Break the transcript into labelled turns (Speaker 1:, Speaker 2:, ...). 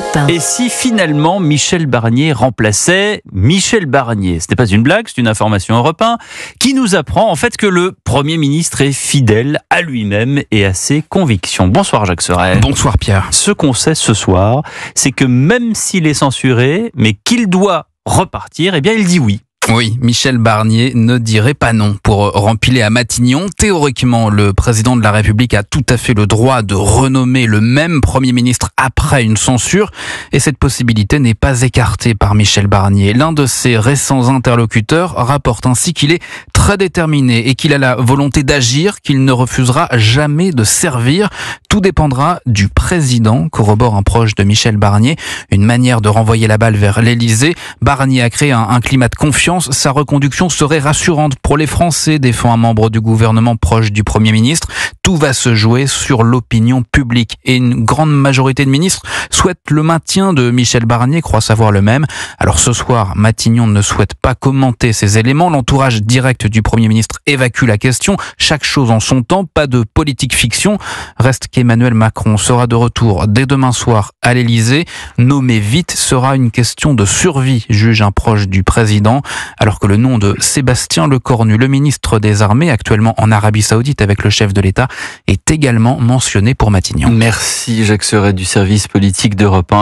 Speaker 1: Europe 1.
Speaker 2: Et si finalement Michel Barnier remplaçait Michel Barnier? Ce n'est pas une blague, c'est une information Europe 1 qui nous apprend en fait que le Premier ministre est fidèle à lui-même et à ses convictions. Bonsoir Jacques Serret.
Speaker 3: Bonsoir Pierre.
Speaker 2: Ce qu'on sait ce soir, c'est que même s'il est censuré, mais qu'il doit repartir, eh bien il dit oui.
Speaker 3: Oui, Michel Barnier ne dirait pas non pour rempiler à Matignon. Théoriquement, le président de la République a tout à fait le droit de renommer le même Premier ministre après une censure. Et cette possibilité n'est pas écartée par Michel Barnier. L'un de ses récents interlocuteurs rapporte ainsi qu'il est très déterminé et qu'il a la volonté d'agir, qu'il ne refusera jamais de servir. Tout dépendra du président, corrobore un proche de Michel Barnier. Une manière de renvoyer la balle vers l'Élysée. Barnier a créé un climat de confiance. Sa reconduction serait rassurante pour les Français, défend un membre du gouvernement proche du Premier ministre. Tout va se jouer sur l'opinion publique. Et une grande majorité de ministres souhaitent le maintien de Michel Barnier, croit savoir le même. Alors ce soir, Matignon ne souhaite pas commenter ces éléments. L'entourage direct du Premier ministre évacue la question. Chaque chose en son temps, pas de politique fiction. Reste qu'Emmanuel Macron sera de retour dès demain soir à l'Élysée. Nommer vite sera une question de survie, juge un proche du président. Alors que le nom de Sébastien Lecornu, le ministre des Armées, actuellement en Arabie Saoudite avec le chef de l'État, est également mentionné pour Matignon.
Speaker 2: Merci Jacques Serret du service politique d'Europe 1.